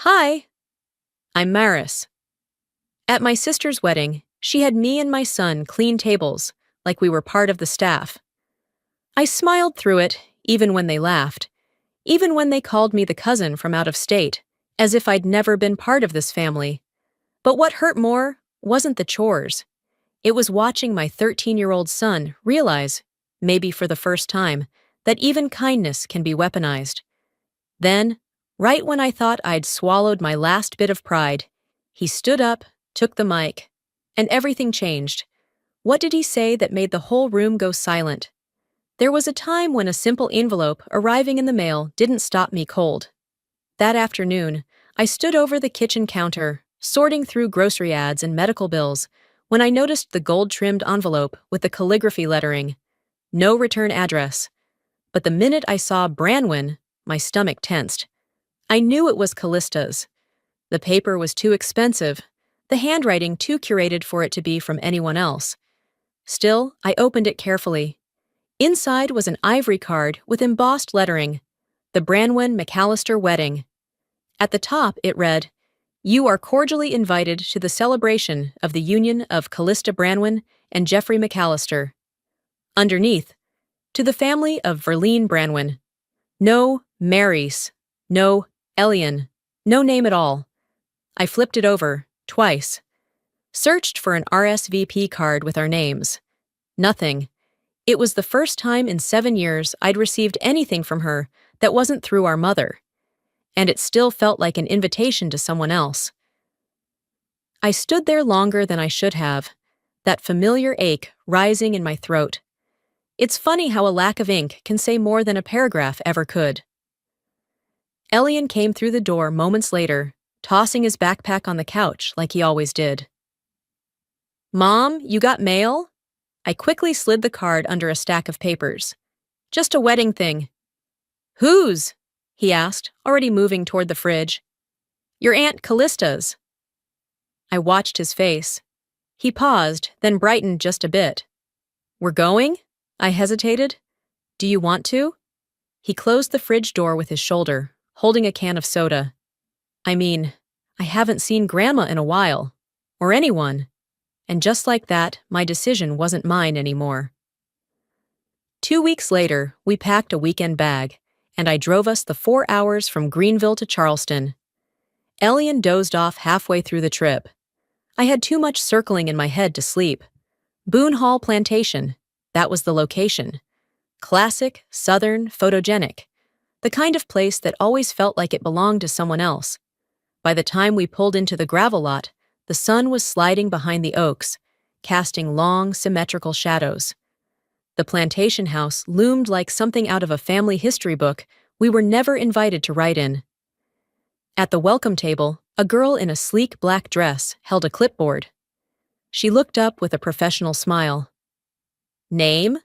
Hi, I'm Maris. At my sister's wedding, she had me and my son clean tables, like we were part of the staff. I smiled through it, even when they laughed, even when they called me the cousin from out of state, as if I'd never been part of this family. But what hurt more wasn't the chores. It was watching my 13-year-old son realize, maybe for the first time, that even kindness can be weaponized. Then, right when I thought I'd swallowed my last bit of pride, he stood up, took the mic, and everything changed. What did he say that made the whole room go silent? There was a time when a simple envelope arriving in the mail didn't stop me cold. That afternoon, I stood over the kitchen counter, sorting through grocery ads and medical bills, when I noticed the gold-trimmed envelope with the calligraphy lettering, "No return address." But the minute I saw Branwen, my stomach tensed. I knew it was Callista's. The paper was too expensive, the handwriting too curated for it to be from anyone else. Still, I opened it carefully. Inside was an ivory card with embossed lettering, "The Branwen McAllister Wedding." At the top it read, "You are cordially invited to the celebration of the union of Callista Branwen and Jeffrey McAllister." Underneath, "To the family of Verlene Branwen. No Mary's, no Elian, no name at all." I flipped it over, twice. Searched for an RSVP card with our names. Nothing. It was the first time in 7 years I'd received anything from her that wasn't through our mother. And it still felt like an invitation to someone else. I stood there longer than I should have, that familiar ache rising in my throat. It's funny how a lack of ink can say more than a paragraph ever could. Elian came through the door moments later, tossing his backpack on the couch like he always did. "Mom, you got mail?" I quickly slid the card under a stack of papers. "Just a wedding thing." "Whose?" he asked, already moving toward the fridge. "Your Aunt Callista's." I watched his face. He paused, then brightened just a bit. "We're going?" I hesitated. "Do you want to?" He closed the fridge door with his shoulder, holding a can of soda. "I mean, I haven't seen Grandma in a while. Or anyone." And just like that, my decision wasn't mine anymore. 2 weeks later, we packed a weekend bag, and I drove us the 4 hours from Greenville to Charleston. Elian dozed off halfway through the trip. I had too much circling in my head to sleep. Boone Hall Plantation, that was the location. Classic, southern, photogenic. The kind of place that always felt like it belonged to someone else. By the time we pulled into the gravel lot, the sun was sliding behind the oaks, casting long, symmetrical shadows. The plantation house loomed like something out of a family history book we were never invited to write in. At the welcome table, a girl in a sleek black dress held a clipboard. She looked up with a professional smile. "Name?"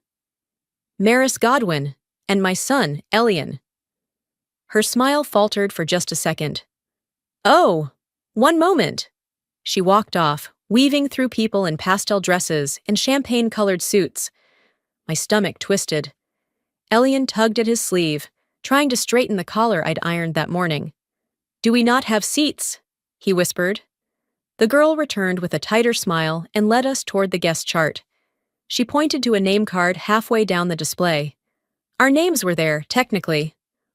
"Maris Godwin, and my son, Elian." Her smile faltered for just a second. "Oh, one moment." She walked off, weaving through people in pastel dresses and champagne-colored suits. My stomach twisted. Elian tugged at his sleeve, trying to straighten the collar I'd ironed that morning. "Do we not have seats?" he whispered. The girl returned with a tighter smile and led us toward the guest chart. She pointed to a name card halfway down the display. Our names were there, technically.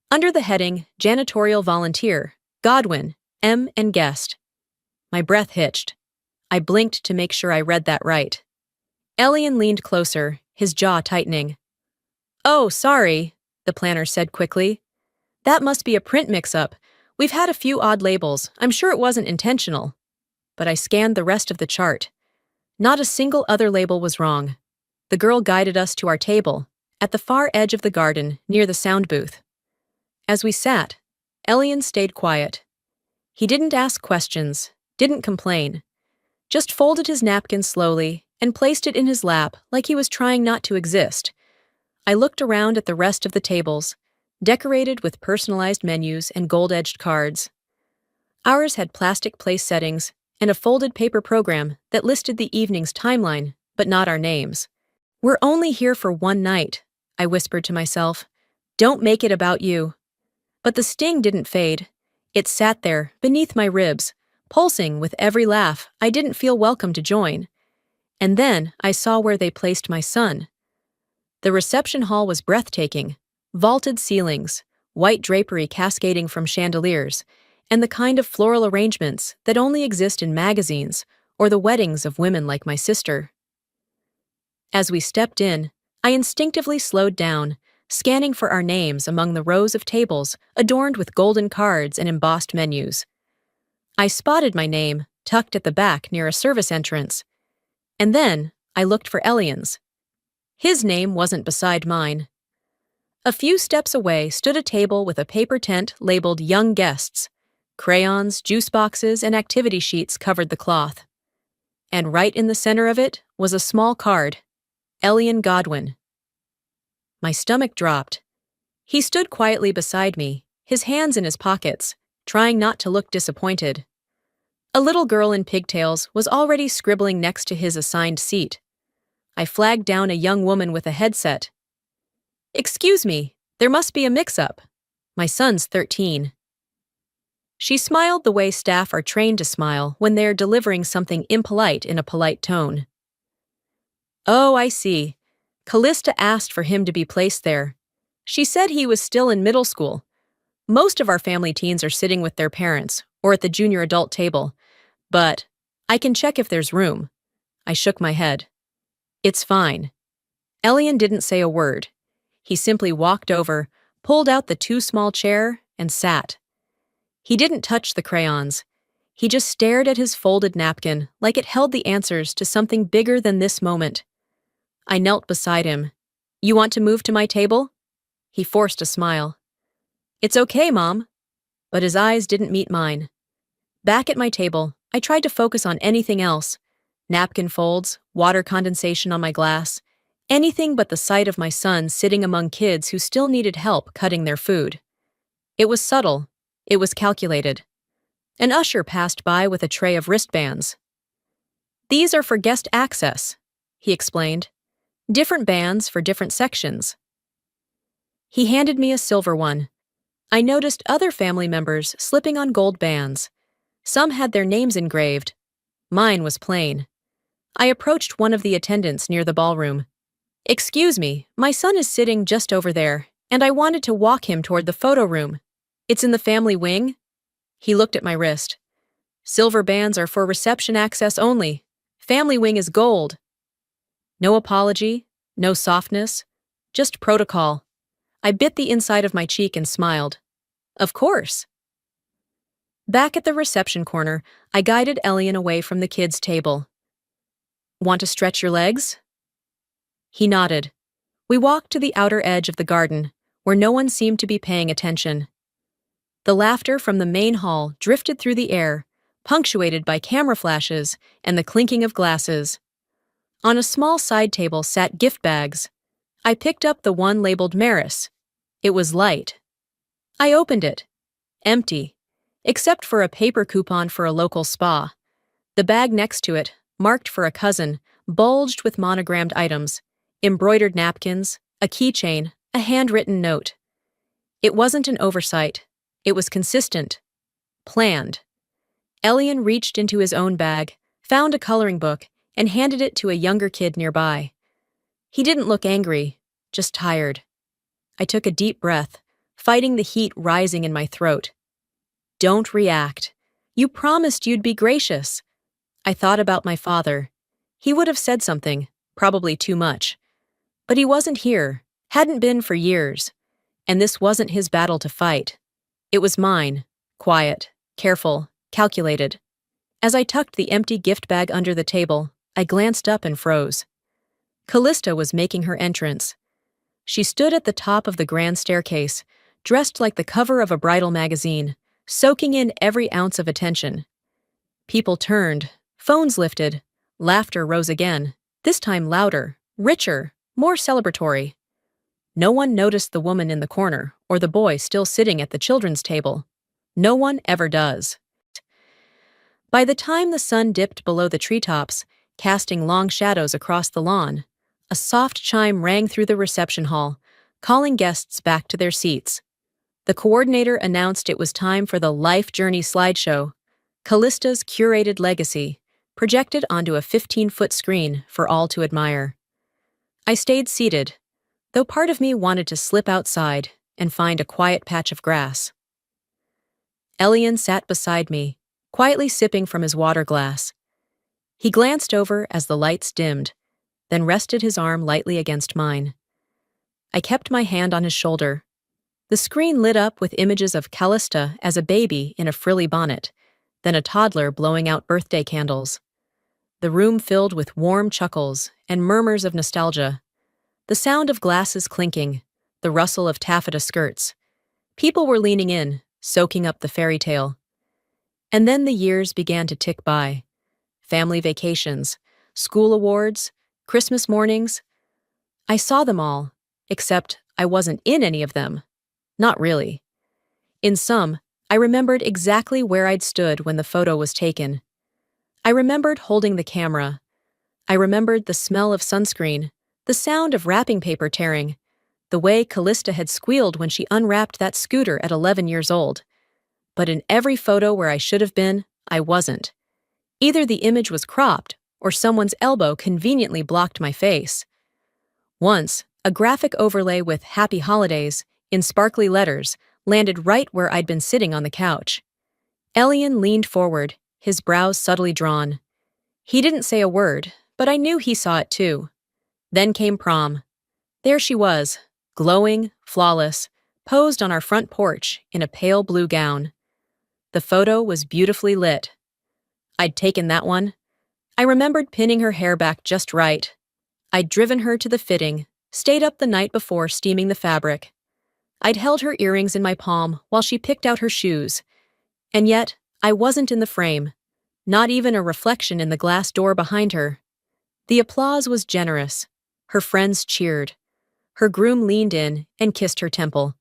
Under the heading, Janitorial Volunteer, Godwin, M. and Guest. My breath hitched. I blinked to make sure I read that right. Elian leaned closer, his jaw tightening. "Oh, sorry," the planner said quickly. "That must be a print mix-up. We've had a few odd labels. I'm sure it wasn't intentional." But I scanned the rest of the chart. Not a single other label was wrong. The girl guided us to our table, at the far edge of the garden, near the sound booth. As we sat, Elian stayed quiet. He didn't ask questions, didn't complain, just folded his napkin slowly and placed it in his lap like he was trying not to exist. I looked around at the rest of the tables, decorated with personalized menus and gold-edged cards. Ours had plastic place settings and a folded paper program that listed the evening's timeline, but not our names. "We're only here for one night," I whispered to myself. "Don't make it about you." But the sting didn't fade. It sat there, beneath my ribs, pulsing with every laugh I didn't feel welcome to join. And then I saw where they placed my son. The reception hall was breathtaking. Vaulted ceilings, white drapery cascading from chandeliers, and the kind of floral arrangements that only exist in magazines or the weddings of women like my sister. As we stepped in, I instinctively slowed down, scanning for our names among the rows of tables adorned with golden cards and embossed menus. I spotted my name, tucked at the back near a service entrance. And then I looked for Elian's. His name wasn't beside mine. A few steps away stood a table with a paper tent labeled Young Guests. Crayons, juice boxes, and activity sheets covered the cloth. And right in the center of it was a small card, Elian Godwin. My stomach dropped. He stood quietly beside me, his hands in his pockets, trying not to look disappointed. A little girl in pigtails was already scribbling next to his assigned seat. I flagged down a young woman with a headset. "Excuse me, there must be a mix-up. My son's 13. She smiled the way staff are trained to smile when they're delivering something impolite in a polite tone. "Oh, I see. Callista asked for him to be placed there. She said he was still in middle school. Most of our family teens are sitting with their parents or at the junior adult table. But I can check if there's room." I shook my head. "It's fine." Elian didn't say a word. He simply walked over, pulled out the too small chair, and sat. He didn't touch the crayons. He just stared at his folded napkin like it held the answers to something bigger than this moment. I knelt beside him. "You want to move to my table?" He forced a smile. "It's okay, Mom." But his eyes didn't meet mine. Back at my table, I tried to focus on anything else. Napkin folds, water condensation on my glass, anything but the sight of my son sitting among kids who still needed help cutting their food. It was subtle. It was calculated. An usher passed by with a tray of wristbands. "These are for guest access," he explained. "Different bands for different sections." He handed me a silver one. I noticed other family members slipping on gold bands. Some had their names engraved. Mine was plain. I approached one of the attendants near the ballroom. "Excuse me, my son is sitting just over there, and I wanted to walk him toward the photo room. It's in the family wing?" He looked at my wrist. "Silver bands are for reception access only. Family wing is gold." No apology, no softness, just protocol. I bit the inside of my cheek and smiled. "Of course." Back at the reception corner, I guided Elian away from the kids' table. "Want to stretch your legs?" He nodded. We walked to the outer edge of the garden, where no one seemed to be paying attention. The laughter from the main hall drifted through the air, punctuated by camera flashes and the clinking of glasses. On a small side table sat gift bags. I picked up the one labeled Maris. It was light. I opened it. Empty, except for a paper coupon for a local spa. The bag next to it, marked for a cousin, bulged with monogrammed items, embroidered napkins, a keychain, a handwritten note. It wasn't an oversight. It was consistent. Planned. Elian reached into his own bag, found a coloring book, and handed it to a younger kid nearby. He didn't look angry, just tired. I took a deep breath, fighting the heat rising in my throat. "Don't react. You promised you'd be gracious." I thought about my father. He would have said something, probably too much. But he wasn't here, hadn't been for years. And this wasn't his battle to fight. It was mine, quiet, careful, calculated. As I tucked the empty gift bag under the table, I glanced up and froze. Callista was making her entrance. She stood at the top of the grand staircase, dressed like the cover of a bridal magazine, soaking in every ounce of attention. People turned, phones lifted, laughter rose again, this time louder, richer, more celebratory. No one noticed the woman in the corner or the boy still sitting at the children's table. No one ever does. By the time the sun dipped below the treetops, casting long shadows across the lawn, a soft chime rang through the reception hall, calling guests back to their seats. The coordinator announced it was time for the Life Journey slideshow, Callista's curated legacy, projected onto a 15-foot screen for all to admire. I stayed seated, though part of me wanted to slip outside and find a quiet patch of grass. Elian sat beside me, quietly sipping from his water glass. He glanced over as the lights dimmed, then rested his arm lightly against mine. I kept my hand on his shoulder. The screen lit up with images of Callista as a baby in a frilly bonnet, then a toddler blowing out birthday candles. The room filled with warm chuckles and murmurs of nostalgia. The sound of glasses clinking, the rustle of taffeta skirts. People were leaning in, soaking up the fairy tale. And then the years began to tick by. Family vacations, school awards, Christmas mornings. I saw them all, except I wasn't in any of them. Not really. In some, I remembered exactly where I'd stood when the photo was taken. I remembered holding the camera. I remembered the smell of sunscreen, the sound of wrapping paper tearing, the way Callista had squealed when she unwrapped that scooter at 11 years old. But in every photo where I should have been, I wasn't. Either the image was cropped, or someone's elbow conveniently blocked my face. Once, a graphic overlay with "Happy Holidays" in sparkly letters landed right where I'd been sitting on the couch. Elian leaned forward, his brows subtly drawn. He didn't say a word, but I knew he saw it too. Then came prom. There she was, glowing, flawless, posed on our front porch in a pale blue gown. The photo was beautifully lit. I'd taken that one. I remembered pinning her hair back just right. I'd driven her to the fitting, stayed up the night before steaming the fabric. I'd held her earrings in my palm while she picked out her shoes. And yet, I wasn't in the frame, not even a reflection in the glass door behind her. The applause was generous. Her friends cheered. Her groom leaned in and kissed her temple.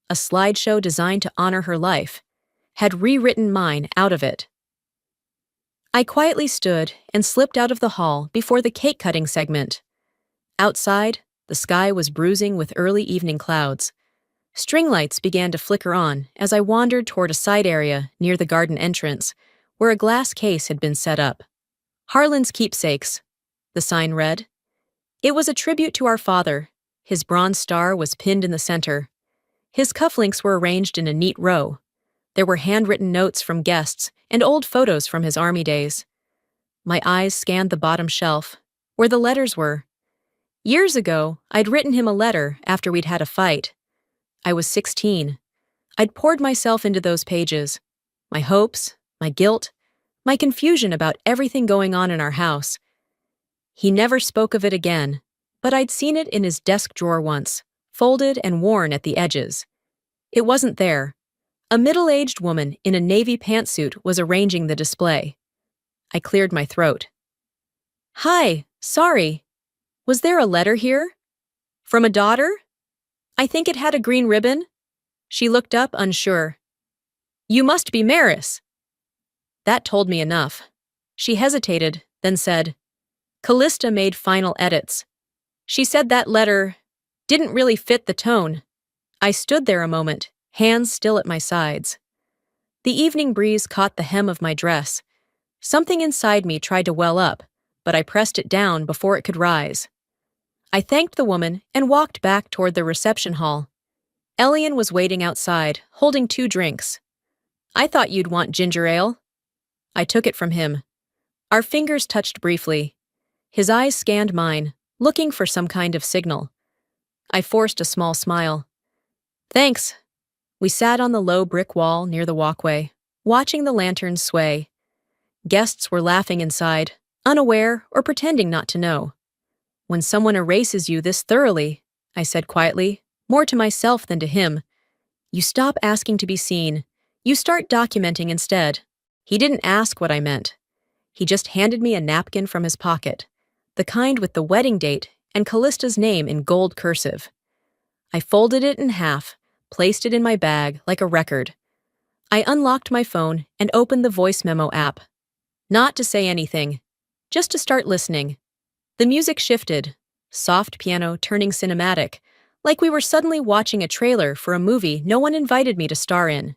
A slideshow designed to honor her life had rewritten mine out of it. I quietly stood and slipped out of the hall before the cake-cutting segment. Outside, the sky was bruising with early evening clouds. String lights began to flicker on as I wandered toward a side area near the garden entrance, where a glass case had been set up. "Harlan's Keepsakes," the sign read. It was a tribute to our father. His bronze star was pinned in the center. His cufflinks were arranged in a neat row. There were handwritten notes from guests and old photos from his army days. My eyes scanned the bottom shelf, where the letters were. Years ago, I'd written him a letter after we'd had a fight. I was 16. I'd poured myself into those pages. My hopes, my guilt, my confusion about everything going on in our house. He never spoke of it again, but I'd seen it in his desk drawer once, folded and worn at the edges. It wasn't there. A middle-aged woman in a navy pantsuit was arranging the display. I cleared my throat. "Hi, sorry. Was there a letter here? From a daughter? I think it had a green ribbon." She looked up, unsure. "You must be Maris." That told me enough. She hesitated, then said, "Callista made final edits. She said that letter didn't really fit the tone." I stood there a moment, hands still at my sides. The evening breeze caught the hem of my dress. Something inside me tried to well up, but I pressed it down before it could rise. I thanked the woman and walked back toward the reception hall. Elian was waiting outside, holding 2 drinks. "I thought you'd want ginger ale." I took it from him. Our fingers touched briefly. His eyes scanned mine, looking for some kind of signal. I forced a small smile. "Thanks." We sat on the low brick wall near the walkway, watching the lanterns sway. Guests were laughing inside, unaware or pretending not to know. "When someone erases you this thoroughly," I said quietly, more to myself than to him, "you stop asking to be seen. You start documenting instead." He didn't ask what I meant. He just handed me a napkin from his pocket, the kind with the wedding date and Callista's name in gold cursive. I folded it in half, placed it in my bag like a record. I unlocked my phone and opened the voice memo app. Not to say anything, just to start listening. The music shifted, soft piano turning cinematic, like we were suddenly watching a trailer for a movie no one invited me to star in.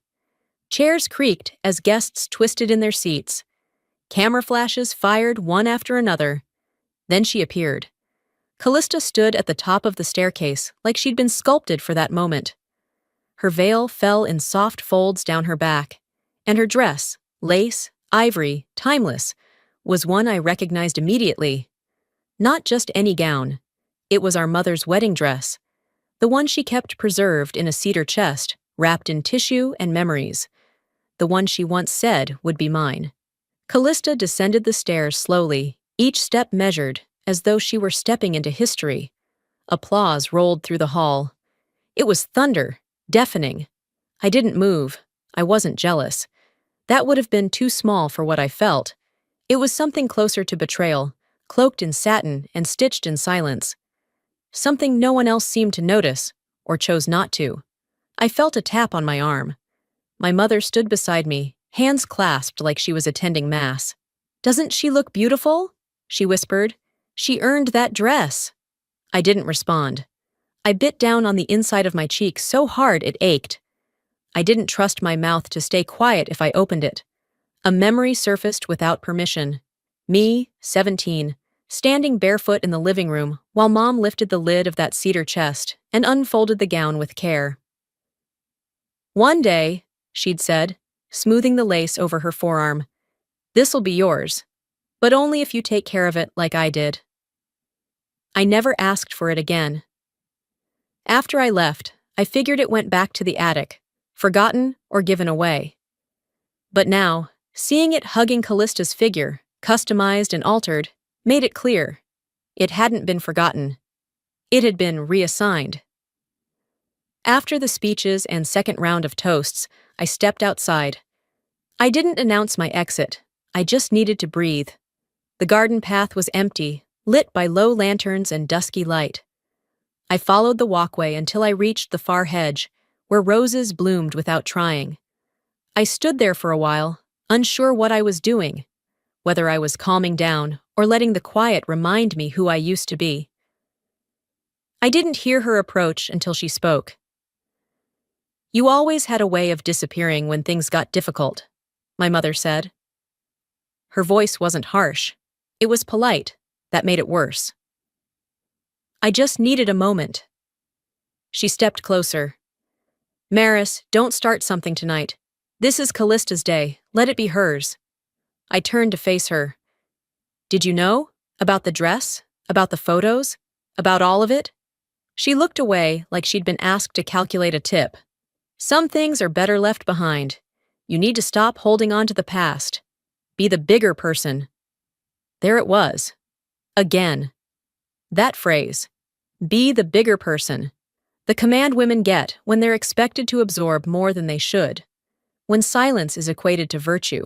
Chairs creaked as guests twisted in their seats. Camera flashes fired one after another. Then she appeared. Callista stood at the top of the staircase like she'd been sculpted for that moment. Her veil fell in soft folds down her back, and her dress, lace, ivory, timeless, was one I recognized immediately. Not just any gown. It was our mother's wedding dress, the one she kept preserved in a cedar chest, wrapped in tissue and memories. The one she once said would be mine. Callista descended the stairs slowly, each step measured, as though she were stepping into history. Applause rolled through the hall. It was thunder, deafening. I didn't move. I wasn't jealous. That would have been too small for what I felt. It was something closer to betrayal, cloaked in satin and stitched in silence. Something no one else seemed to notice, or chose not to. I felt a tap on my arm. My mother stood beside me, hands clasped like she was attending mass. "Doesn't she look beautiful?" she whispered. "She earned that dress." I didn't respond. I bit down on the inside of my cheek so hard it ached. I didn't trust my mouth to stay quiet if I opened it. A memory surfaced without permission. Me, 17, standing barefoot in the living room while Mom lifted the lid of that cedar chest and unfolded the gown with care. "One day," she'd said, smoothing the lace over her forearm, "this'll be yours, but only if you take care of it like I did." I never asked for it again. After I left, I figured it went back to the attic, forgotten or given away. But now, seeing it hugging Callista's figure, customized and altered, made it clear. It hadn't been forgotten. It had been reassigned. After the speeches and second round of toasts, I stepped outside. I didn't announce my exit. I just needed to breathe. The garden path was empty, lit by low lanterns and dusky light. I followed the walkway until I reached the far hedge, where roses bloomed without trying. I stood there for a while, unsure what I was doing, whether I was calming down or letting the quiet remind me who I used to be. I didn't hear her approach until she spoke. "You always had a way of disappearing when things got difficult," my mother said. Her voice wasn't harsh. It was polite. That made it worse. "I just needed a moment." She stepped closer. "Maris, don't start something tonight. This is Callista's day. Let it be hers." I turned to face her. "Did you know? About the dress? About the photos? About all of it?" She looked away like she'd been asked to calculate a tip. "Some things are better left behind. You need to stop holding on to the past. Be the bigger person." There it was. Again. That phrase. Be the bigger person. The command women get when they're expected to absorb more than they should. When silence is equated to virtue.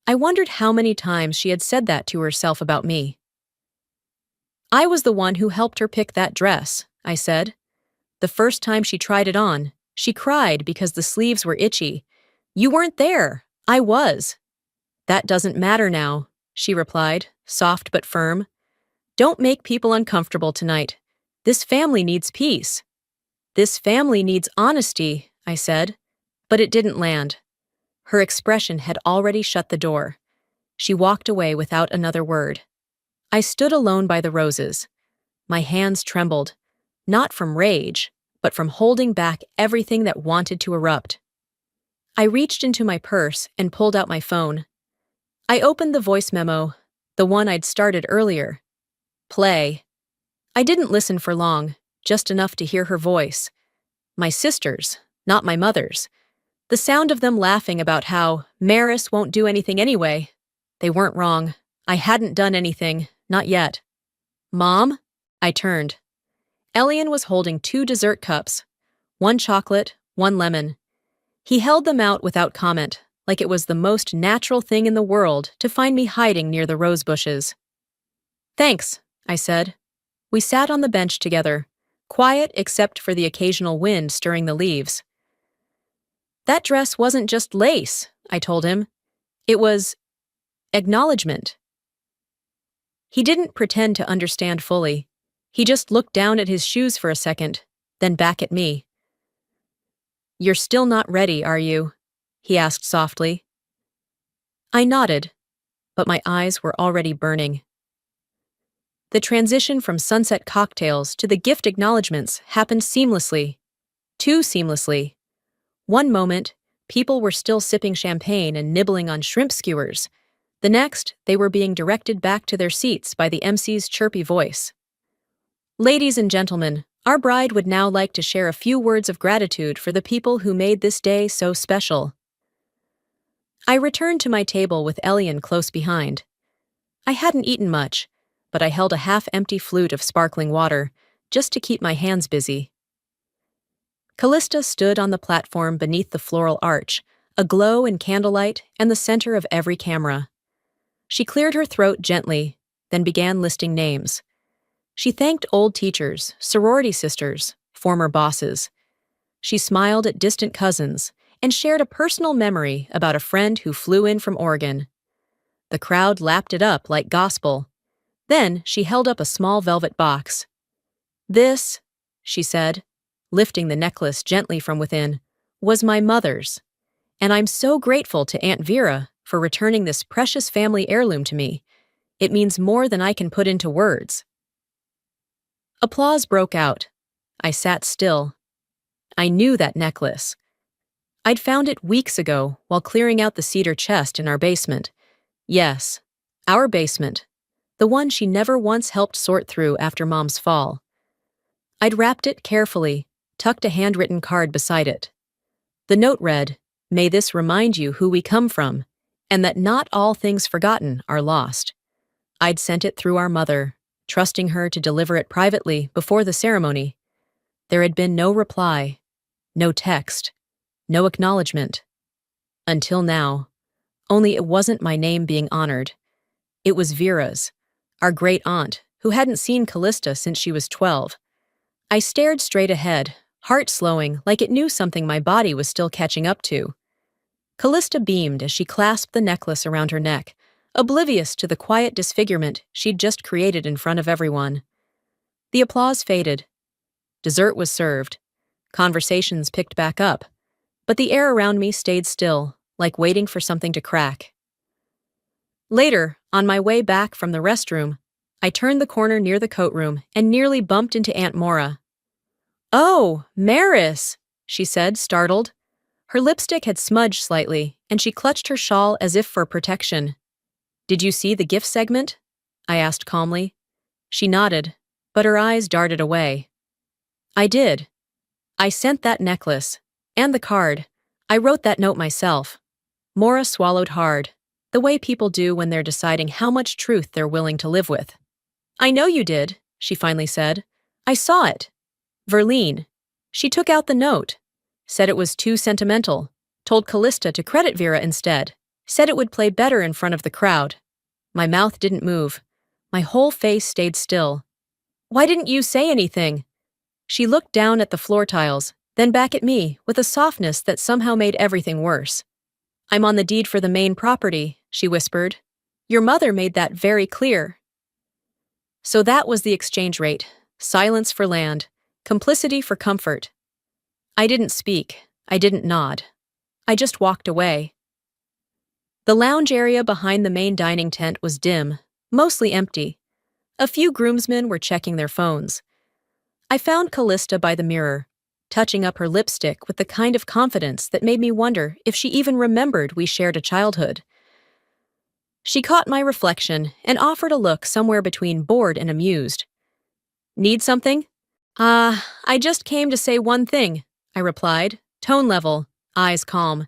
I wondered how many times she had said that to herself about me. "I was the one who helped her pick that dress," I said. "The first time she tried it on, she cried because the sleeves were itchy. You weren't there. I was." "That doesn't matter now," she replied, soft but firm. "Don't make people uncomfortable tonight. This family needs peace." "This family needs honesty," I said, but it didn't land. Her expression had already shut the door. She walked away without another word. I stood alone by the roses. My hands trembled, not from rage, but from holding back everything that wanted to erupt. I reached into my purse and pulled out my phone. I opened the voice memo, the one I'd started earlier. Play. I didn't listen for long, just enough to hear her voice. My sister's, not my mother's. The sound of them laughing about how Maris won't do anything anyway. They weren't wrong. I hadn't done anything, not yet. "Mom?" I turned. Elian was holding 2 dessert cups, 1 chocolate, 1 lemon. He held them out without comment, like it was the most natural thing in the world to find me hiding near the rose bushes. "Thanks," I said. We sat on the bench together, quiet except for the occasional wind stirring the leaves. "That dress wasn't just lace," I told him. "It was acknowledgement." He didn't pretend to understand fully. He just looked down at his shoes for a second, then back at me. "You're still not ready, are you?" he asked softly. I nodded, but my eyes were already burning. The transition from sunset cocktails to the gift acknowledgments happened seamlessly. Too seamlessly. One moment, people were still sipping champagne and nibbling on shrimp skewers. The next, they were being directed back to their seats by the MC's chirpy voice. "Ladies and gentlemen, our bride would now like to share a few words of gratitude for the people who made this day so special." I returned to my table with Elian close behind. I hadn't eaten much, but I held a half-empty flute of sparkling water, just to keep my hands busy. Callista stood on the platform beneath the floral arch, aglow in candlelight and the center of every camera. She cleared her throat gently, then began listing names. She thanked old teachers, sorority sisters, former bosses. She smiled at distant cousins and shared a personal memory about a friend who flew in from Oregon. The crowd lapped it up like gospel. Then she held up a small velvet box. "This," she said, lifting the necklace gently from within, "was my mother's, and I'm so grateful to Aunt Vera for returning this precious family heirloom to me. It means more than I can put into words." Applause broke out. I sat still. I knew that necklace. I'd found it weeks ago while clearing out the cedar chest in our basement. Yes, our basement. The one she never once helped sort through after Mom's fall. I'd wrapped it carefully, tucked a handwritten card beside it. The note read, "May this remind you who we come from, and that not all things forgotten are lost." I'd sent it through our mother, trusting her to deliver it privately before the ceremony. There had been no reply, no text, no acknowledgement. Until now. Only it wasn't my name being honored. It was Vera's, our great aunt, who hadn't seen Callista since she was 12. I stared straight ahead, heart slowing like it knew something my body was still catching up to. Callista beamed as she clasped the necklace around her neck, oblivious to the quiet disfigurement she'd just created in front of everyone. The applause faded. Dessert was served. Conversations picked back up. But the air around me stayed still, like waiting for something to crack. Later, on my way back from the restroom, I turned the corner near the coat room and nearly bumped into Aunt Maura. "Oh, Maris," she said, startled. Her lipstick had smudged slightly, and she clutched her shawl as if for protection. "Did you see the gift segment?" I asked calmly. She nodded, but her eyes darted away. "I did. I sent that necklace. And the card. I wrote that note myself." Maura swallowed hard, the way people do when they're deciding how much truth they're willing to live with. "I know you did," she finally said. "I saw it. Verlene. She took out the note. Said it was too sentimental. Told Callista to credit Vera instead. Said it would play better in front of the crowd." My mouth didn't move. My whole face stayed still. "Why didn't you say anything?" She looked down at the floor tiles, then back at me with a softness that somehow made everything worse. "I'm on the deed for the main property," she whispered. "Your mother made that very clear." So that was the exchange rate. Silence for land. Complicity for comfort. I didn't speak. I didn't nod. I just walked away. The lounge area behind the main dining tent was dim, mostly empty. A few groomsmen were checking their phones. I found Callista by the mirror, touching up her lipstick with the kind of confidence that made me wonder if she even remembered we shared a childhood. She caught my reflection and offered a look somewhere between bored and amused. "Need something?" I just came to say one thing," I replied, tone level, eyes calm.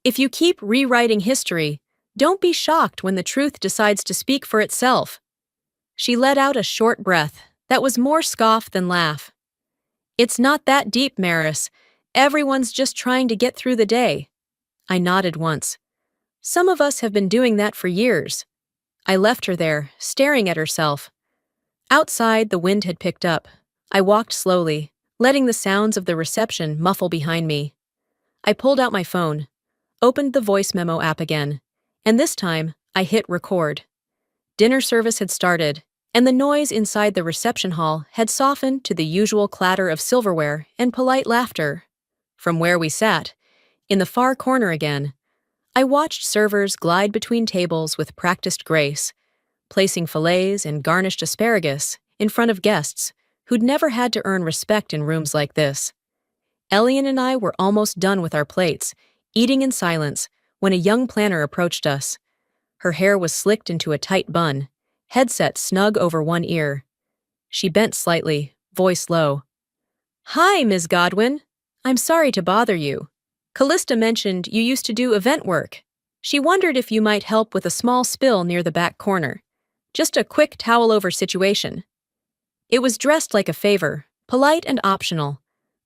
"If you keep rewriting history, don't be shocked when the truth decides to speak for itself." She let out a short breath that was more scoff than laugh. "It's not that deep, Maris. Everyone's just trying to get through the day." I nodded once. "Some of us have been doing that for years." I left her there, staring at herself. Outside, the wind had picked up. I walked slowly, letting the sounds of the reception muffle behind me. I pulled out my phone, opened the voice memo app again, and this time I hit record. Dinner service had started, and the noise inside the reception hall had softened to the usual clatter of silverware and polite laughter. From where we sat, in the far corner again, I watched servers glide between tables with practiced grace, placing fillets and garnished asparagus in front of guests who'd never had to earn respect in rooms like this. Elian and I were almost done with our plates, eating in silence, when a young planner approached us. Her hair was slicked into a tight bun, headset snug over one ear. She bent slightly, voice low. "Hi, Ms. Godwin. I'm sorry to bother you. Callista mentioned you used to do event work. She wondered if you might help with a small spill near the back corner. Just a quick towel-over situation." It was dressed like a favor, polite and optional,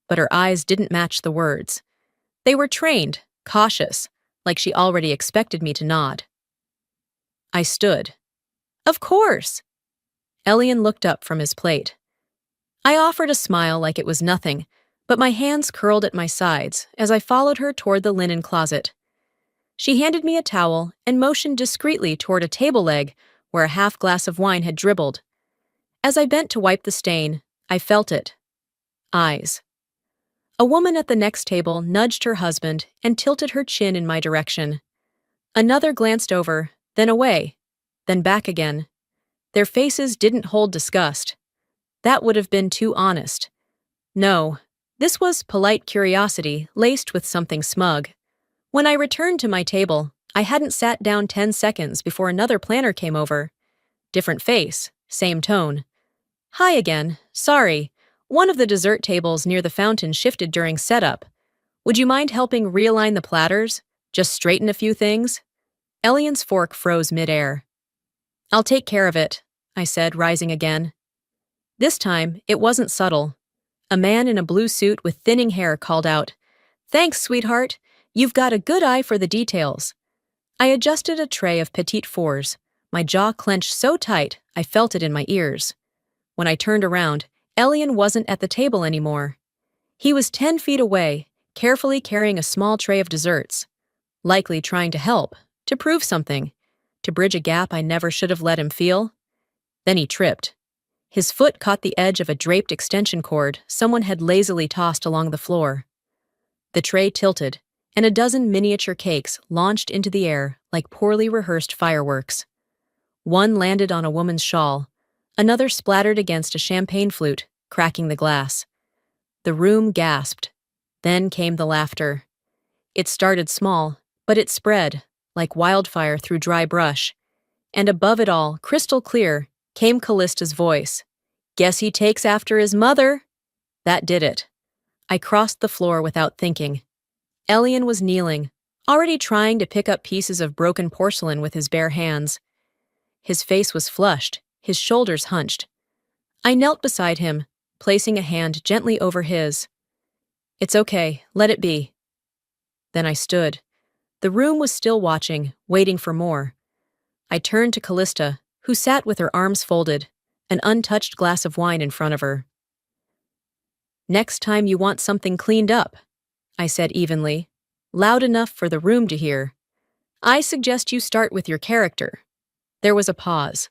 but her eyes didn't match the words. They were trained, cautious, like she already expected me to nod. I stood. "Of course." Elian looked up from his plate. I offered a smile like it was nothing, but my hands curled at my sides as I followed her toward the linen closet. She handed me a towel and motioned discreetly toward a table leg where a half glass of wine had dribbled. As I bent to wipe the stain, I felt it. Eyes. A woman at the next table nudged her husband and tilted her chin in my direction. Another glanced over, then away, then back again. Their faces didn't hold disgust. That would have been too honest. No, this was polite curiosity laced with something smug. When I returned to my table, I hadn't sat down 10 seconds before another planner came over. Different face, same tone. "Hi again, sorry. One of the dessert tables near the fountain shifted during setup. Would you mind helping realign the platters? Just straighten a few things?" Elian's fork froze midair. "I'll take care of it," I said, rising again. This time, it wasn't subtle. A man in a blue suit with thinning hair called out, "Thanks, sweetheart. You've got a good eye for the details." I adjusted a tray of petite fours, my jaw clenched so tight I felt it in my ears. When I turned around, Elian wasn't at the table anymore. He was 10 feet away, carefully carrying a small tray of desserts, likely trying to help, to prove something, to bridge a gap I never should have let him feel. Then he tripped. His foot caught the edge of a draped extension cord someone had lazily tossed along the floor. The tray tilted, and a dozen miniature cakes launched into the air like poorly rehearsed fireworks. One landed on a woman's shawl, another splattered against a champagne flute, cracking the glass. The room gasped. Then came the laughter. It started small, but it spread, like wildfire through dry brush. And above it all, crystal clear, came Callista's voice. "Guess he takes after his mother." That did it. I crossed the floor without thinking. Elian was kneeling, already trying to pick up pieces of broken porcelain with his bare hands. His face was flushed, his shoulders hunched. I knelt beside him, placing a hand gently over his. "It's okay, let it be." Then I stood. The room was still watching, waiting for more. I turned to Callista, who sat with her arms folded, an untouched glass of wine in front of her. "Next time you want something cleaned up," I said evenly, loud enough for the room to hear, "I suggest you start with your character." There was a pause.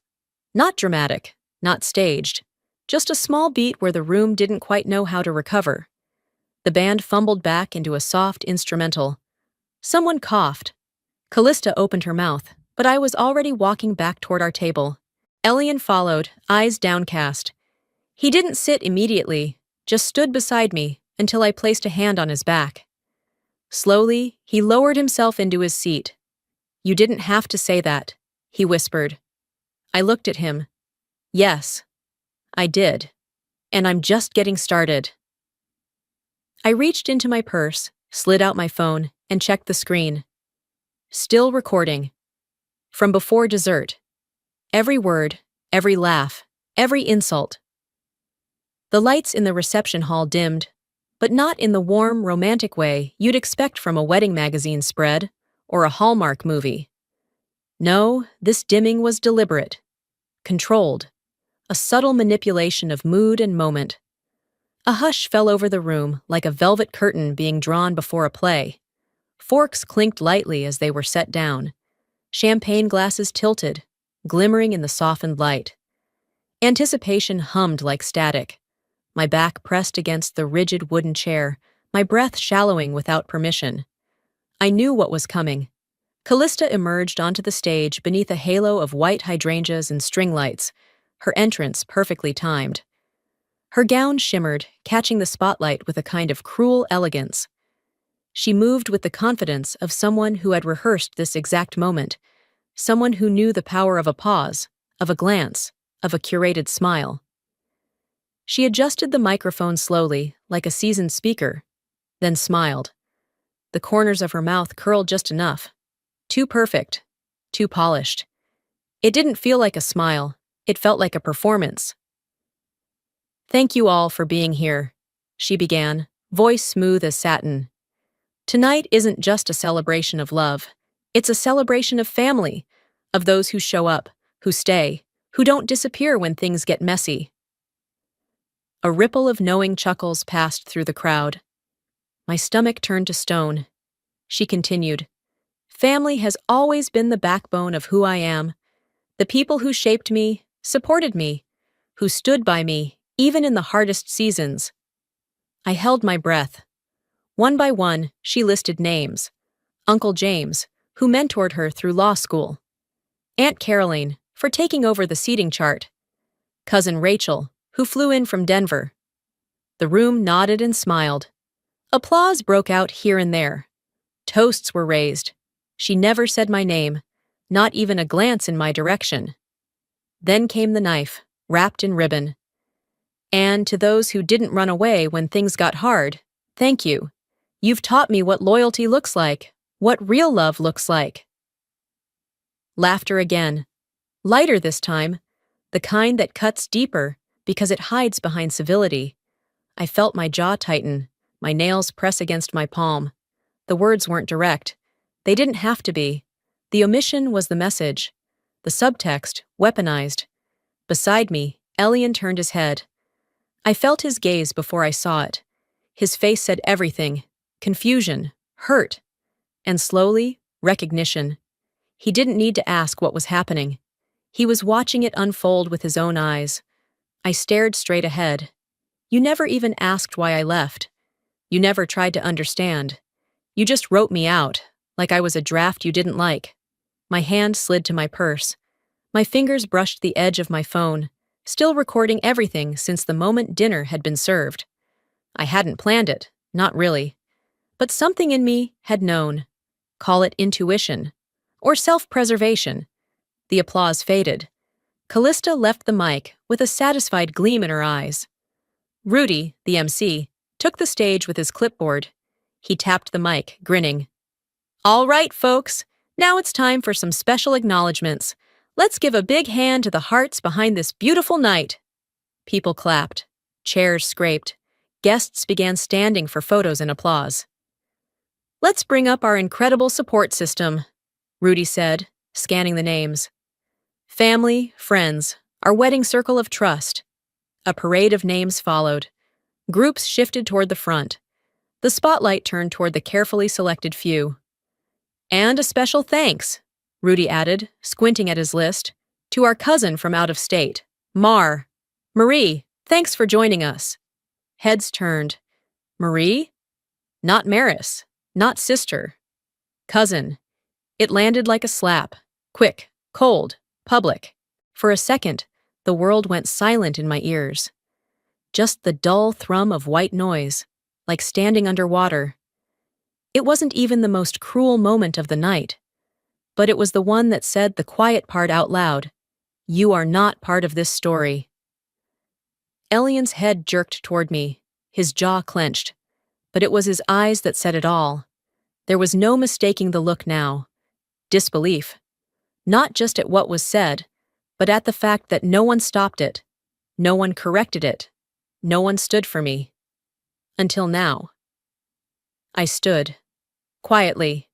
Not dramatic, not staged, just a small beat where the room didn't quite know how to recover. The band fumbled back into a soft instrumental. Someone coughed. Callista opened her mouth, but I was already walking back toward our table. Elian followed, eyes downcast. He didn't sit immediately, just stood beside me until I placed a hand on his back. Slowly, he lowered himself into his seat. "You didn't have to say that," he whispered. I looked at him. Yes, I did. And I'm just getting started. I reached into my purse, slid out my phone, and checked the screen. Still recording. From before dessert. Every word, every laugh, every insult. The lights in the reception hall dimmed, but not in the warm, romantic way you'd expect from a wedding magazine spread or a Hallmark movie. No, this dimming was deliberate, controlled, a subtle manipulation of mood and moment. A hush fell over the room like a velvet curtain being drawn before a play. Forks clinked lightly as they were set down. Champagne glasses tilted, glimmering in the softened light. Anticipation hummed like static, my back pressed against the rigid wooden chair, my breath shallowing without permission. I knew what was coming. Callista emerged onto the stage beneath a halo of white hydrangeas and string lights, her entrance perfectly timed. Her gown shimmered, catching the spotlight with a kind of cruel elegance. She moved with the confidence of someone who had rehearsed this exact moment, someone who knew the power of a pause, of a glance, of a curated smile. She adjusted the microphone slowly, like a seasoned speaker, then smiled. The corners of her mouth curled just enough. Too perfect, too polished. It didn't feel like a smile, it felt like a performance. "Thank you all for being here," she began, voice smooth as satin. "Tonight isn't just a celebration of love. It's a celebration of family, of those who show up, who stay, who don't disappear when things get messy." A ripple of knowing chuckles passed through the crowd. My stomach turned to stone. She continued, "Family has always been the backbone of who I am. The people who shaped me, supported me, who stood by me, even in the hardest seasons." I held my breath. One by one, she listed names. Uncle James, who mentored her through law school. Aunt Caroline, for taking over the seating chart. Cousin Rachel, who flew in from Denver. The room nodded and smiled. Applause broke out here and there. Toasts were raised. She never said my name, not even a glance in my direction. Then came the knife, wrapped in ribbon. "And to those who didn't run away when things got hard, thank you. You've taught me what loyalty looks like, what real love looks like." Laughter again. Lighter this time, the kind that cuts deeper because it hides behind civility. I felt my jaw tighten, my nails press against my palm. The words weren't direct. They didn't have to be. The omission was the message. The subtext, weaponized. Beside me, Elian turned his head. I felt his gaze before I saw it. His face said everything. Confusion, hurt, and slowly, recognition. He didn't need to ask what was happening. He was watching it unfold with his own eyes. I stared straight ahead. "You never even asked why I left. You never tried to understand. You just wrote me out, like I was a draft you didn't like." My hand slid to my purse. My fingers brushed the edge of my phone, still recording everything since the moment dinner had been served. I hadn't planned it, not really. But something in me had known. Call it intuition. Or self-preservation. The applause faded. Callista left the mic with a satisfied gleam in her eyes. Rudy, the MC, took the stage with his clipboard. He tapped the mic, grinning. "All right, folks, now it's time for some special acknowledgments. Let's give a big hand to the hearts behind this beautiful night." People clapped. Chairs scraped. Guests began standing for photos and applause. "Let's bring up our incredible support system," Rudy said, scanning the names. "Family, friends, our wedding circle of trust." A parade of names followed. Groups shifted toward the front. The spotlight turned toward the carefully selected few. "And a special thanks," Rudy added, squinting at his list, "to our cousin from out of state, Mar. Marie, thanks for joining us." Heads turned. Marie? Not Maris. Not sister. Cousin. It landed like a slap. Quick, cold, public. For a second, the world went silent in my ears. Just the dull thrum of white noise, like standing underwater. It wasn't even the most cruel moment of the night, but it was the one that said the quiet part out loud. "You are not part of this story." Elian's head jerked toward me, his jaw clenched, but it was his eyes that said it all. There was no mistaking the look now. Disbelief. Not just at what was said, but at the fact that no one stopped it. No one corrected it. No one stood for me. Until now. I stood. Quietly.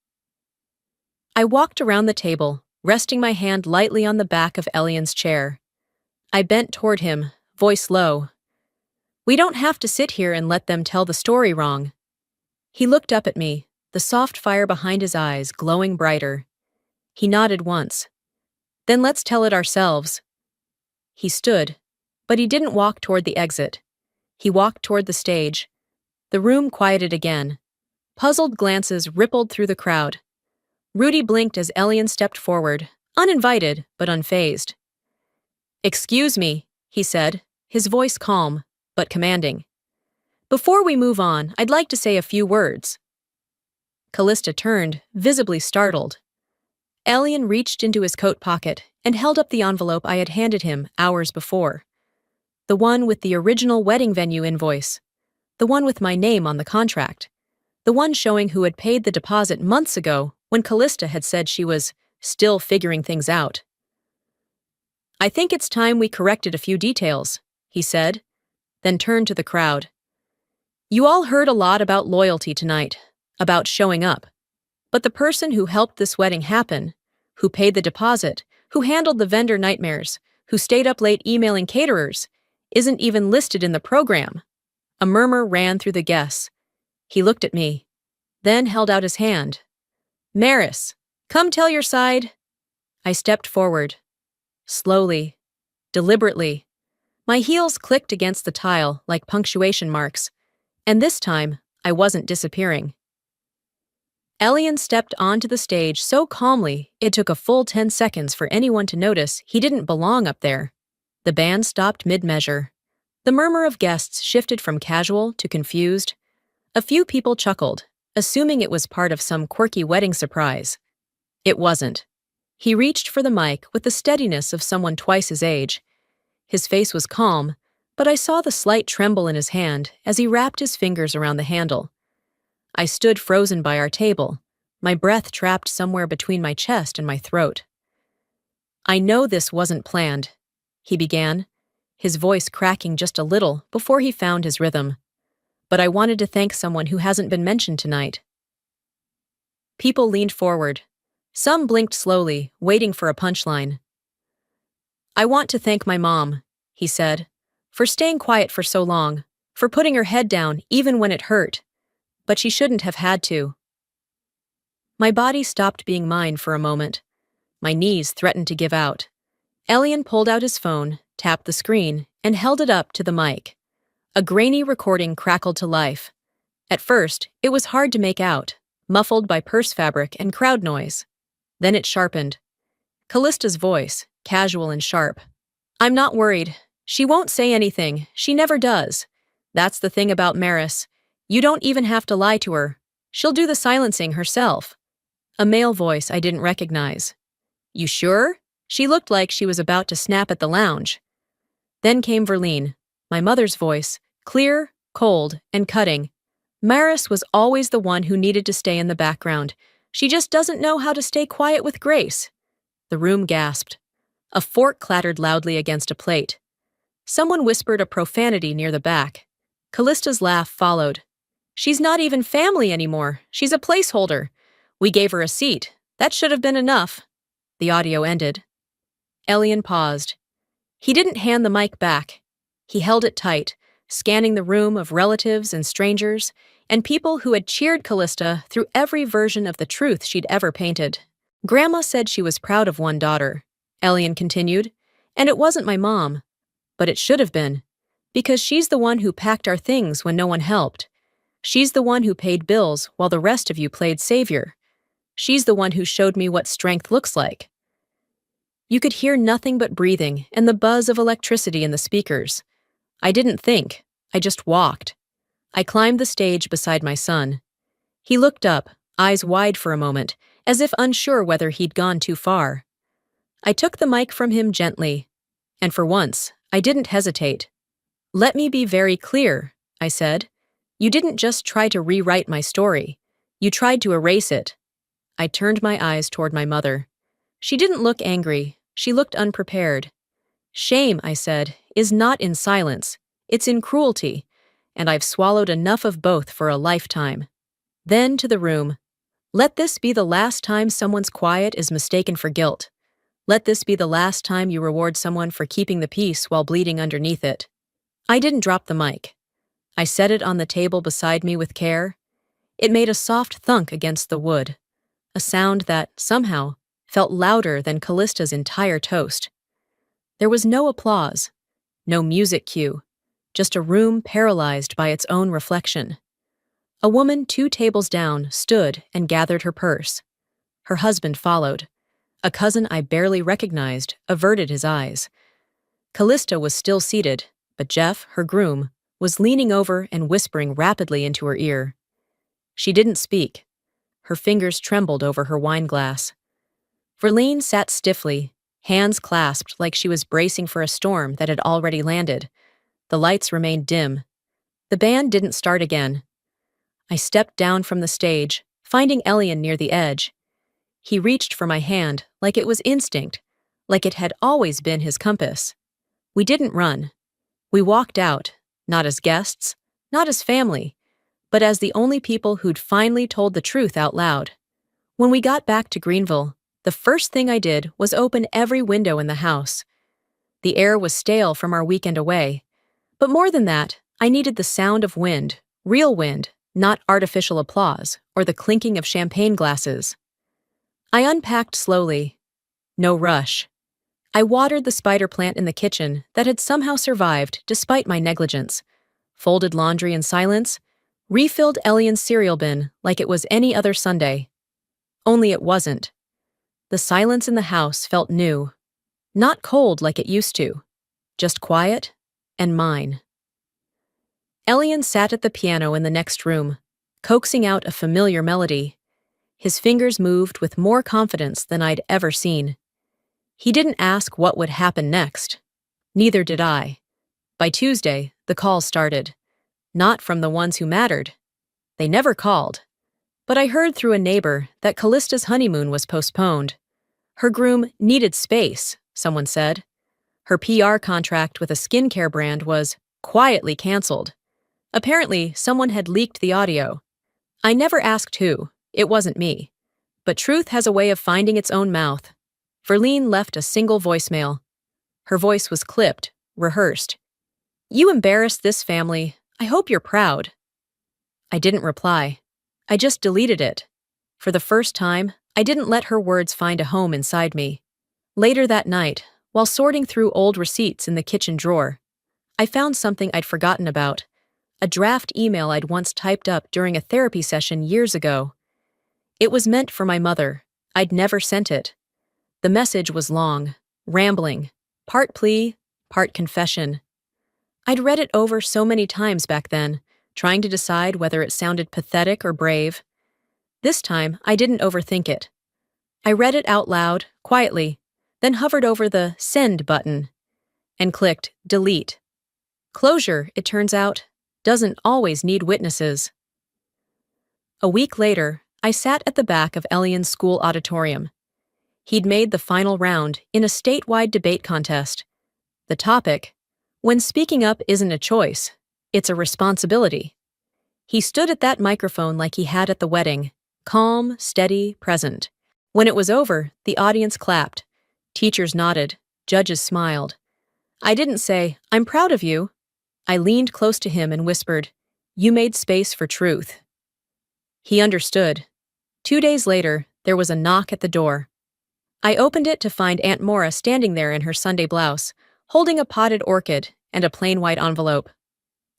I walked around the table, resting my hand lightly on the back of Elian's chair. I bent toward him, voice low. "We don't have to sit here and let them tell the story wrong." He looked up at me, the soft fire behind his eyes glowing brighter. He nodded once. "Then let's tell it ourselves." He stood, But he didn't walk toward the exit. He walked toward the stage. The room quieted again. Puzzled glances rippled through the crowd. Rudy blinked as Elian stepped forward, uninvited but unfazed. "Excuse me," he said, his voice calm but commanding. "Before we move on, I'd like to say a few words." Callista turned, visibly startled. Elian reached into his coat pocket and held up the envelope I had handed him hours before. The one with the original wedding venue invoice. The one with my name on the contract. The one showing who had paid the deposit months ago when Callista had said she was still figuring things out. "I think it's time we corrected a few details," he said, then turned to the crowd. "You all heard a lot about loyalty tonight, about showing up. But the person who helped this wedding happen, who paid the deposit, who handled the vendor nightmares, who stayed up late emailing caterers, isn't even listed in the program." A murmur ran through the guests. He looked at me, then held out his hand. "Maris, come tell your side." I stepped forward. Slowly, deliberately. My heels clicked against the tile like punctuation marks, and this time I wasn't disappearing. Elian stepped onto the stage so calmly it took a full 10 seconds for anyone to notice he didn't belong up there. The band stopped mid-measure. The murmur of guests shifted from casual to confused. A few people chuckled, assuming it was part of some quirky wedding surprise. It wasn't. He reached for the mic with the steadiness of someone twice his age. His face was calm, but I saw the slight tremble in his hand as he wrapped his fingers around the handle. I stood frozen by our table, my breath trapped somewhere between my chest and my throat. "I know this wasn't planned," he began, his voice cracking just a little before he found his rhythm. "But I wanted to thank someone who hasn't been mentioned tonight." People leaned forward. Some blinked slowly, waiting for a punchline. "I want to thank my mom," he said, "for staying quiet for so long, for putting her head down even when it hurt. But she shouldn't have had to." My body stopped being mine for a moment. My knees threatened to give out. Elian pulled out his phone, tapped the screen, and held it up to the mic. A grainy recording crackled to life. At first, it was hard to make out, muffled by purse fabric and crowd noise. Then it sharpened. Callista's voice, casual and sharp. "I'm not worried. She won't say anything. She never does. That's the thing about Maris. You don't even have to lie to her. She'll do the silencing herself." A male voice I didn't recognize. "You sure?" She looked like she was about to snap at the lounge. Then came Verlene, my mother's voice, clear, cold, and cutting. "Maris was always the one who needed to stay in the background. She just doesn't know how to stay quiet with grace." The room gasped. A fork clattered loudly against a plate. Someone whispered a profanity near the back. Callista's laugh followed. "She's not even family anymore. She's a placeholder. We gave her a seat. That should have been enough." The audio ended. Elian paused. He didn't hand the mic back. He held it tight, scanning the room of relatives and strangers, and people who had cheered Callista through every version of the truth she'd ever painted. "Grandma said she was proud of one daughter," Elian continued, "and it wasn't my mom. But it should have been, because she's the one who packed our things when no one helped. She's the one who paid bills while the rest of you played savior. She's the one who showed me what strength looks like." You could hear nothing but breathing and the buzz of electricity in the speakers. I didn't think, I just walked. I climbed the stage beside my son. He looked up, eyes wide for a moment, as if unsure whether he'd gone too far. I took the mic from him gently, and for once, I didn't hesitate. "Let me be very clear," I said. "You didn't just try to rewrite my story. You tried to erase it." I turned my eyes toward my mother. She didn't look angry. She looked unprepared. "Shame," I said, "is not in silence. It's in cruelty, and I've swallowed enough of both for a lifetime." Then to the room. "Let this be the last time someone's quiet is mistaken for guilt. Let this be the last time you reward someone for keeping the peace while bleeding underneath it." I didn't drop the mic. I set it on the table beside me with care. It made a soft thunk against the wood, a sound that, somehow, felt louder than Callista's entire toast. There was no applause, No music cue, just a room paralyzed by its own reflection. A woman 2 tables down stood and gathered her purse. Her husband followed. A cousin I barely recognized averted his eyes. Callista was still seated, but Jeff, her groom, was leaning over and whispering rapidly into her ear. She didn't speak. Her fingers trembled over her wine glass. Verlene sat stiffly, hands clasped like she was bracing for a storm that had already landed. The lights remained dim. The band didn't start again. I stepped down from the stage, finding Elian near the edge. He reached for my hand like it was instinct, like it had always been his compass. We didn't run. We walked out, not as guests, not as family, but as the only people who'd finally told the truth out loud. When we got back to Greenville, the first thing I did was open every window in the house. The air was stale from our weekend away, but more than that, I needed the sound of wind, real wind, not artificial applause or the clinking of champagne glasses. I unpacked slowly. No rush. I watered the spider plant in the kitchen that had somehow survived despite my negligence, folded laundry in silence, refilled Elian's cereal bin like it was any other Sunday. Only it wasn't. The silence in the house felt new, not cold like it used to, just quiet and mine. Elian sat at the piano in the next room, coaxing out a familiar melody. His fingers moved with more confidence than I'd ever seen. He didn't ask what would happen next. Neither did I. By Tuesday, the calls started. Not from the ones who mattered. They never called. But I heard through a neighbor that Callista's honeymoon was postponed. Her groom needed space, someone said. Her PR contract with a skincare brand was quietly canceled. Apparently, someone had leaked the audio. I never asked who. It wasn't me. But truth has a way of finding its own mouth. Verlene left a single voicemail. Her voice was clipped, rehearsed. "You embarrassed this family. I hope you're proud." I didn't reply. I just deleted it. For the first time, I didn't let her words find a home inside me. Later that night, while sorting through old receipts in the kitchen drawer, I found something I'd forgotten about. A draft email I'd once typed up during a therapy session years ago. It was meant for my mother. I'd never sent it. The message was long, rambling, part plea, part confession. I'd read it over so many times back then, trying to decide whether it sounded pathetic or brave. This time, I didn't overthink it. I read it out loud, quietly, then hovered over the send button and clicked delete. Closure, it turns out, doesn't always need witnesses. A week later, I sat at the back of Elian's school auditorium. He'd made the final round in a statewide debate contest. The topic, when speaking up isn't a choice, it's a responsibility. He stood at that microphone like he had at the wedding, calm, steady, present. When it was over, the audience clapped. Teachers nodded. Judges smiled. I didn't say, "I'm proud of you." I leaned close to him and whispered, "You made space for truth." He understood. 2 days later, there was a knock at the door. I opened it to find Aunt Maura standing there in her Sunday blouse, holding a potted orchid and a plain white envelope.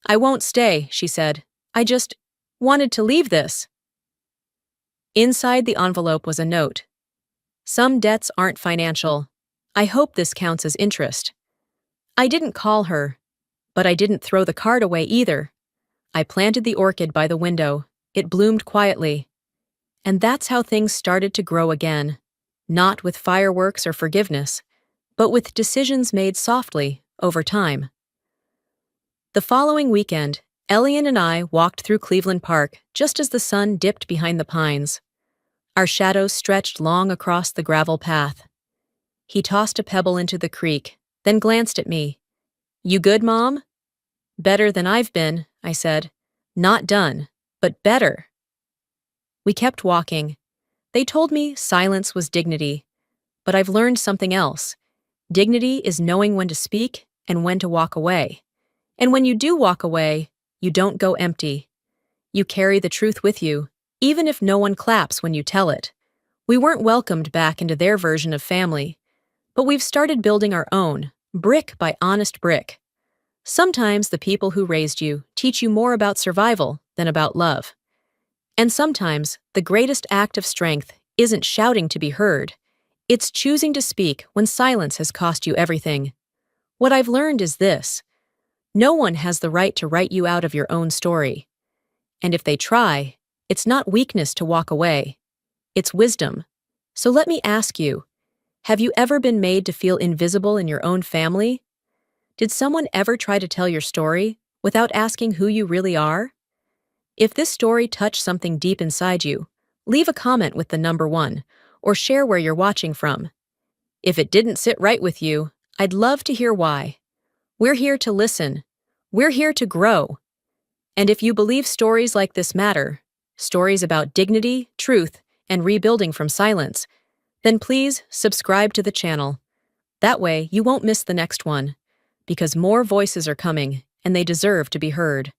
"I won't stay," she said. "I just wanted to leave this." Inside the envelope was a note. "Some debts aren't financial. I hope this counts as interest." I didn't call her, but I didn't throw the card away either. I planted the orchid by the window. It bloomed quietly. And that's how things started to grow again. Not with fireworks or forgiveness, but with decisions made softly over time. The following weekend, Elian and I walked through Cleveland Park just as the sun dipped behind the pines. Our shadows stretched long across the gravel path. He tossed a pebble into the creek, then glanced at me. "You good, Mom?" "Better than I've been," I said. "Not done, but better." We kept walking. They told me silence was dignity, but I've learned something else. Dignity is knowing when to speak and when to walk away. And when you do walk away, you don't go empty. You carry the truth with you, even if no one claps when you tell it. We weren't welcomed back into their version of family, but we've started building our own, brick by honest brick. Sometimes the people who raised you teach you more about survival than about love. And sometimes the greatest act of strength isn't shouting to be heard, it's choosing to speak when silence has cost you everything. What I've learned is this: no one has the right to write you out of your own story. And if they try, it's not weakness to walk away, it's wisdom. So let me ask you, have you ever been made to feel invisible in your own family? Did someone ever try to tell your story without asking who you really are? If this story touched something deep inside you, leave a comment with the number 1 or share where you're watching from. If it didn't sit right with you, I'd love to hear why. We're here to listen. We're here to grow. And if you believe stories like this matter, stories about dignity, truth, and rebuilding from silence, then please subscribe to the channel. That way you won't miss the next one, because more voices are coming and they deserve to be heard.